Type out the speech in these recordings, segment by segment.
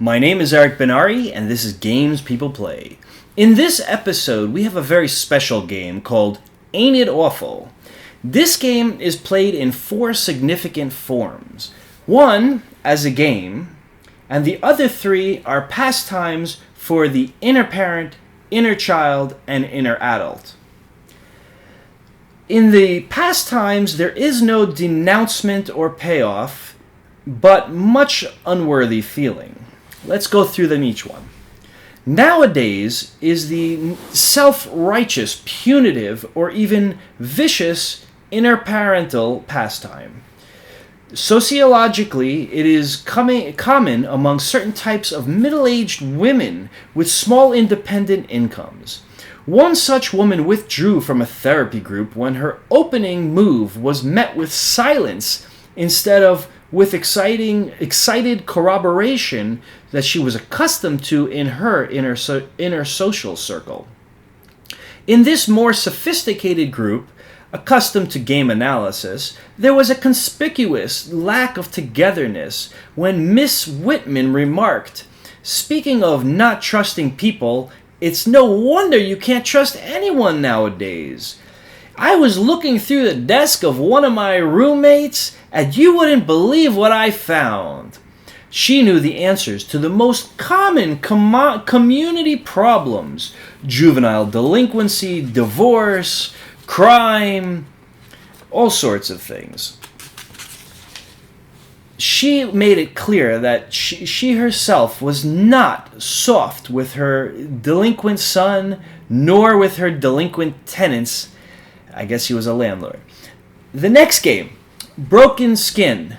My name is Eric Benari, and this is Games People Play. In this episode, we have a very special game called Ain't It Awful? This game is played in 4 significant forms. 1 as a game, and the other 3 are pastimes for the inner parent, inner child, and inner adult. In the pastimes, there is no denouement or payoff, but much unworthy feeling. Let's go through them each one. Nowadays is the self-righteous, punitive, or even vicious inner parental pastime. Sociologically, it is common among certain types of middle-aged women with small independent incomes. One such woman withdrew from a therapy group when her opening move was met with silence instead of with excited corroboration that she was accustomed to in her inner social circle. In this more sophisticated group, accustomed to game analysis, there was a conspicuous lack of togetherness when Miss Whitman remarked, "Speaking of not trusting people, it's no wonder you can't trust anyone nowadays. I was looking through the desk of one of my roommates, and you wouldn't believe what I found." She knew the answers to the most common community problems: juvenile delinquency, divorce, crime, all sorts of things. She made it clear that she herself was not soft with her delinquent son, nor with her delinquent tenants. I guess he was a landlord. The next game, Broken Skin.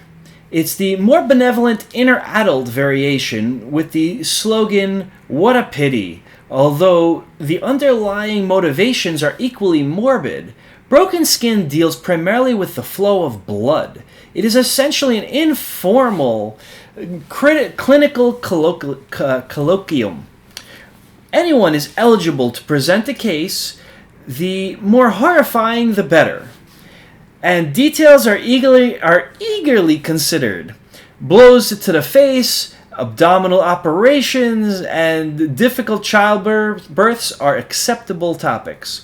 It's the more benevolent inner adult variation with the slogan, "What a pity." Although the underlying motivations are equally morbid, Broken Skin deals primarily with the flow of blood. It is essentially an informal, clinical colloquium. Anyone is eligible to present a case. The more horrifying, the better. And details are eagerly considered. Blows to the face, abdominal operations, and difficult childbirths are acceptable topics.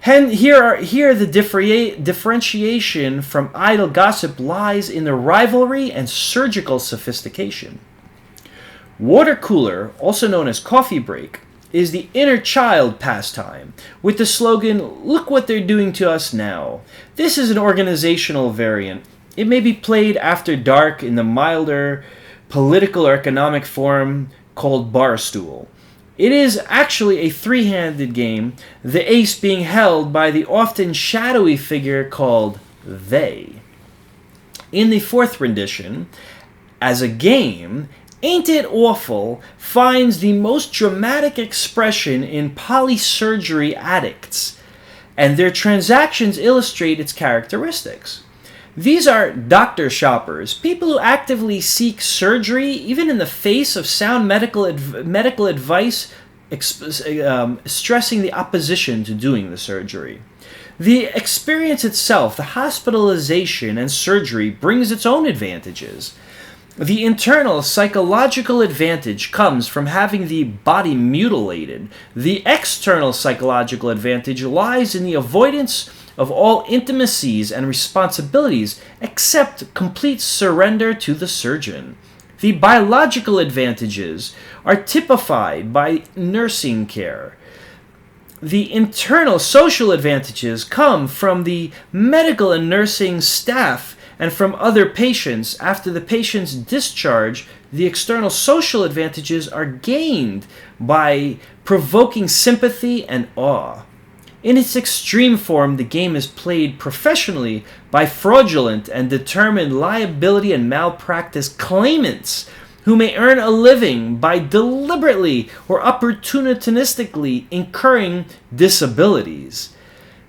Here the differentiation from idle gossip lies in the rivalry and surgical sophistication. Water cooler, also known as coffee break, is the inner child pastime, with the slogan, "Look what they're doing to us now." This is an organizational variant. It may be played after dark in the milder political or economic form called barstool. It is actually a 3-handed game, the ace being held by the often shadowy figure called they. In the 4th rendition, as a game, Ain't It Awful finds the most dramatic expression in polysurgery addicts, and their transactions illustrate its characteristics. These are doctor shoppers, people who actively seek surgery even in the face of sound medical advice stressing the opposition to doing the surgery. The experience itself, the hospitalization and surgery, brings its own advantages. The internal psychological advantage comes from having the body mutilated. The external psychological advantage lies in the avoidance of all intimacies and responsibilities except complete surrender to the surgeon. The biological advantages are typified by nursing care. The internal social advantages come from the medical and nursing staff and from other patients. After the patient's discharge, the external social advantages are gained by provoking sympathy and awe. In its extreme form, the game is played professionally by fraudulent and determined liability and malpractice claimants who may earn a living by deliberately or opportunistically incurring disabilities.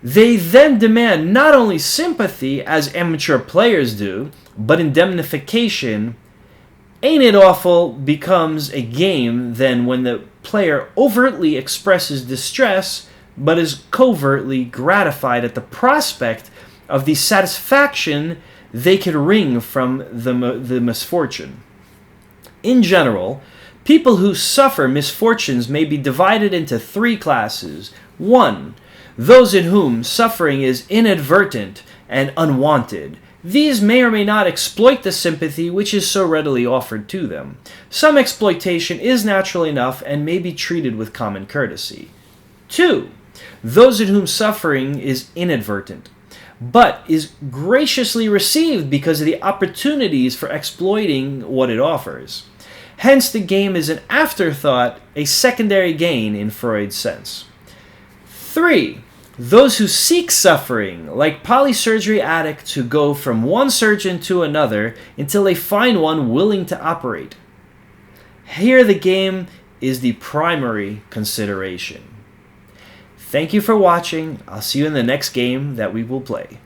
They then demand not only sympathy, as amateur players do, but indemnification. Ain't It Awful becomes a game then when the player overtly expresses distress, but is covertly gratified at the prospect of the satisfaction they could wring from the misfortune. In general, People who suffer misfortunes may be divided into 3 classes. 1. Those in whom suffering is inadvertent and unwanted. These may or may not exploit the sympathy which is so readily offered to them. Some exploitation is natural enough and may be treated with common courtesy. 2. Those in whom suffering is inadvertent, but is graciously received because of the opportunities for exploiting what it offers. Hence, the game is an afterthought, a secondary gain in Freud's sense. 3. Those who seek suffering, like polysurgery addicts who go from one surgeon to another until they find one willing to operate. Here the game is the primary consideration. Thank you for watching. I'll see you in the next game that we will play.